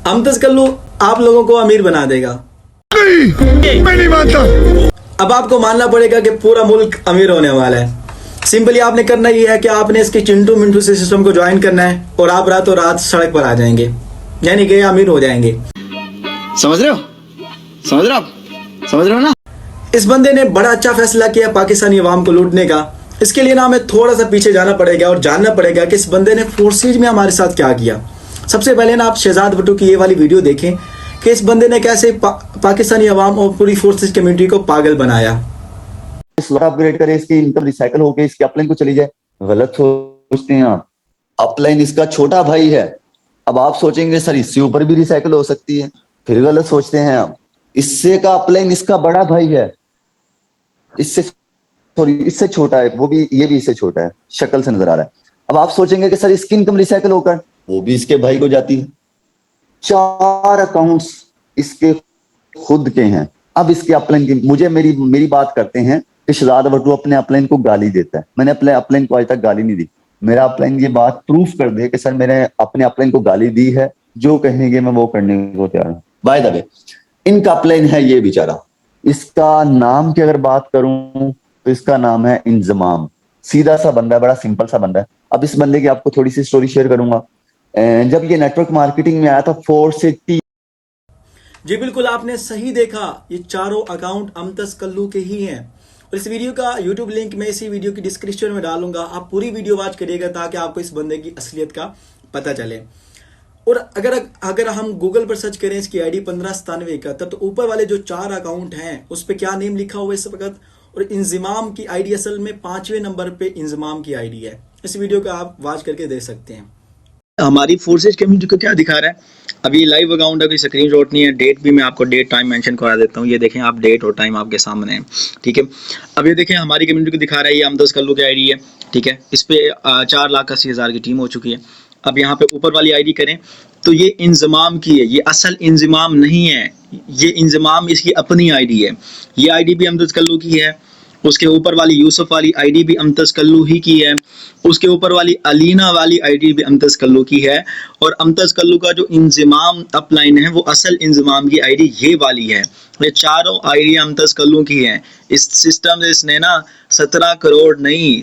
अमतज कल्लू आप लोगों को अमीर बना देगा। मैं नहीं मानता। अब आपको मानना पड़ेगा कि पूरा मुल्क अमीर होने वाला है। सिंपली आपने करना ये है कि आपने इसके चिंटू मिंटू से सिस्टम को ज्वाइन करना है और आप रातों रात सड़क पर आ जाएंगे, यानी कि अमीर हो जाएंगे। समझ रहे हो? समझ रहे हो आप? समझ रहे हो ना? इस बंदे ने बड़ा अच्छा फैसला किया पाकिस्तानी अवाम को लूटने का। इसके लिए ना हमें थोड़ा सा पीछे जाना पड़ेगा और जानना पड़ेगा कि इस बंदे ने फोर्सेज में हमारे साथ क्या किया। सबसे पहले ना आप शहजाद भुट्टो की ये वाली वीडियो देखें कि इस बंदे ने कैसे पाकिस्तानी अवाम और पूरी फोर्सेज कम्युनिटी को पागल बनाया। अपग्रेड करे, इसकी इनकम रिसाइकल होके इसकी अपलाइन को चली जाए। गलत सोचते हैं आप। अपलाइन इसका छोटा भाई है। अब आप सोचेंगे सर इससे ऊपर भी रिसाइकल हो सकती है, फिर गलत सोचते हैं आप। इससे का अपलाइन इसका बड़ा भाई है, इससे सॉरी इससे छोटा है, वो भी ये भी इससे छोटा है, शक्ल से नजर आ रहा है। अब आप सोचेंगे कि सर इसकी इनकम रिसाइकल होकर वो भी इसके भाई को जाती है। 4 अकाउंट्स इसके खुद के हैं। अब इसके अपलाइन की मुझे मेरी बात करते हैं कि शहजाद भुट्टो अपने अपलाइन को गाली देता है। मैंने अपने अपलाइन को आज तक गाली नहीं दी। मेरा अपलाइन ये बात प्रूफ कर दे कि सर मैंने अपने अपलाइन को गाली दी है, जो कहेंगे मैं वो करने को तैयार हूं। बाय द वे इनका अपलाइन है ये बेचारा। इसका नाम की अगर बात करूं तो इसका नाम है इंजमाम। सीधा सा बंदा है, बड़ा सिंपल सा बंदा है। अब इस बंदे की आपको थोड़ी सी स्टोरी शेयर करूंगा। जब ये नेटवर्क मार्केटिंग में आया था 4 से 3। जी बिल्कुल, आपने सही देखा, ये चारों अकाउंट अमतज कल्लू के ही हैं। और इस वीडियो का यूट्यूब लिंक मैं इसी वीडियो की डिस्क्रिप्शन में डालूंगा। आप पूरी वीडियो वॉच करिएगा ताकि आपको इस बंदे की असलियत का पता चले। और अगर हम गूगल पर सर्च करें इसकी आईडी 159771, तो ऊपर वाले जो 4 अकाउंट हैं उस पर क्या नेम लिखा हुआ है इस वक्त। और इंजमाम की आईडी असल में 5वें नंबर पे इंजमाम की आईडी है। इस वीडियो को आप वॉच करके देख सकते हैं। हमारी फोर्सेज कम्युनिटी को क्या दिखा रहा है? अभी लाइव अकाउंट है, कोई स्क्रीनशॉट नहीं है। डेट भी मैं आपको डेट टाइम मेंशन करा देता हूँ। ये देखें आप, डेट और टाइम आपके सामने है, ठीक है। अब ये देखें हमारी कम्युनिटी को दिखा रहा है, ये अमतज कल्लू की आईडी है, ठीक है। इस पे 4,80,000 की टीम हो चुकी है। अब यहाँ पे ऊपर वाली आईडी करें तो ये इंजमाम की है, ये असल इंजमाम नहीं है, ये इंजमाम इसकी अपनी आईडी है। ये आईडी भी अमतज कल्लू की है। उसके ऊपर वाली यूसुफ वाली आईडी भी अमतज कल्लू ही की है। उसके ऊपर वाली अलीना वाली आईडी भी अमतज कल्लू की है। और अमतज कल्लू का जो इंजमाम अपलाइन है वो असल इंजमाम की आईडी ये वाली है। ये चारों आईडी अमतज कल्लू की है। इस सिस्टम से इसने ना 17 करोड़ नहीं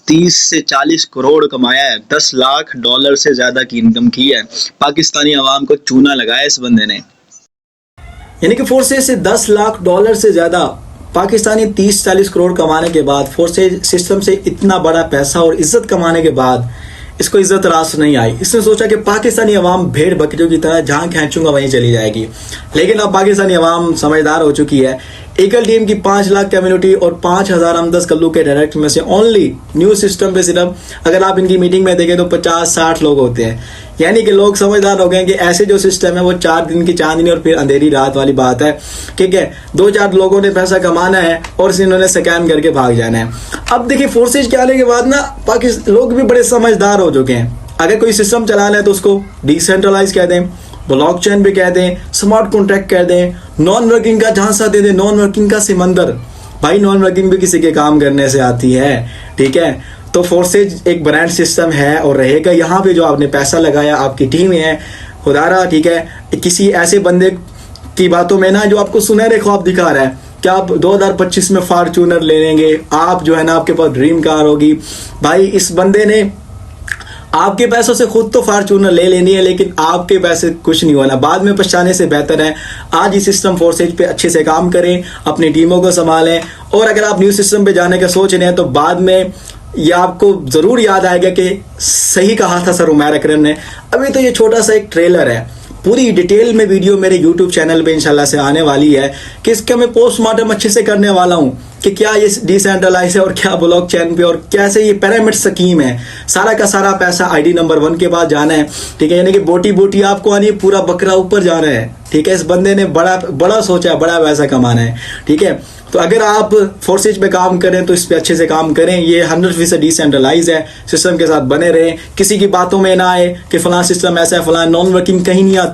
30 से 40 करोड़ कमाया है। $10 लाख से ज्यादा की इनकम की है। पाकिस्तानी अवाम को चूना लगाया इस बंदे ने। यानी कि फोर्सेज से $10 लाख से ज्यादा, पाकिस्तानी 30-40 करोड़ कमाने के बाद, फोर्सेज सिस्टम से इतना बड़ा पैसा और इज्जत कमाने के बाद इसको इज्जत रास नहीं आई। इसने सोचा कि पाकिस्तानी अवाम भेड़ बकरियों की तरह जहां खींचूंगा वहीं चली जाएगी। लेकिन अब पाकिस्तानी अवाम समझदार हो चुकी है। एकल टीम की 5 लाख कम्युनिटी और 5,000 अमतज कल्लू के डायरेक्ट में से ओनली न्यू सिस्टम पे सिर्फ अगर आप इनकी मीटिंग में देखें तो 50-60 लोग होते हैं। यानी कि लोग समझदार हो गए कि ऐसे जो सिस्टम है वो 4 दिन की चांदनी और फिर अंधेरी रात वाली बात है, ठीक है। 2-4 लोगों ने पैसा कमाना है और इन्होंने स्कैम करके भाग जाना है। अब देखिए फोर्सेज के आने के बाद ना पाकिस्तान लोग भी बड़े समझदार हो चुके हैं। अगर कोई सिस्टम चलाना है तो उसको डिसेंट्रलाइज कह दें, ब्लॉकचेन भी कह दें, स्मार्ट कॉन्ट्रैक्ट कह दें, नॉन वर्किंग का झांसा दे दें, नॉन वर्किंग का सिमंदर। भाई नॉन वर्किंग भी किसी के काम करने से आती है, ठीक है। तो फोर्सेज एक ब्रांड सिस्टम है और रहेगा। यहाँ पे जो आपने पैसा लगाया आपकी टीम है खुदारा, ठीक है। किसी ऐसे बंदे की बातों में ना जो आपको सुनहरे ख्वाब दिखा रहा है कि आप 2025 में फॉर्च्यूनर ले लेंगे, आप जो है ना आपके पास ड्रीम कार होगी। भाई इस बंदे ने आपके पैसों से खुद तो फॉर्च्यूनर ले लेनी है, लेकिन आपके पैसे कुछ नहीं होना। बाद में पछताने से बेहतर है आज ही सिस्टम फोर्सेज पे अच्छे से काम करें, अपनी टीमों को संभालें। और अगर आप न्यू सिस्टम पे जाने का सोच रहे हैं तो बाद में ये आपको जरूर याद आएगा कि सही कहा था सर उमैर अकरम ने। अभी तो ये छोटा सा एक ट्रेलर है, पूरी डिटेल में वीडियो मेरे यूट्यूब चैनल पे इंशाल्लाह से आने वाली है कि इसका मैं पोस्टमार्टम अच्छे से करने वाला हूँ कि क्या ये डिसेंट्रलाइज है और क्या ब्लॉकचेन पे और कैसे ये पिरामिड स्कीम है। सारा का सारा पैसा आईडी नंबर 1 के पास जाना है, ठीक है। यानी कि बोटी बोटी आपको आनी है, पूरा बकरा ऊपर जाना है, ठीक है। इस बंदे ने बड़ा सोचा है, बड़ा पैसा कमाना है, ठीक है। तो अगर आप फोर्सेज पे काम करें तो इस पे अच्छे से काम करें। ये 100% डिसेंट्रलाइज है, सिस्टम के साथ बने रहें, किसी की बातों में ना आए कि फलां सिस्टम ऐसा है, फलां नॉन वर्किंग कहीं नहीं आता।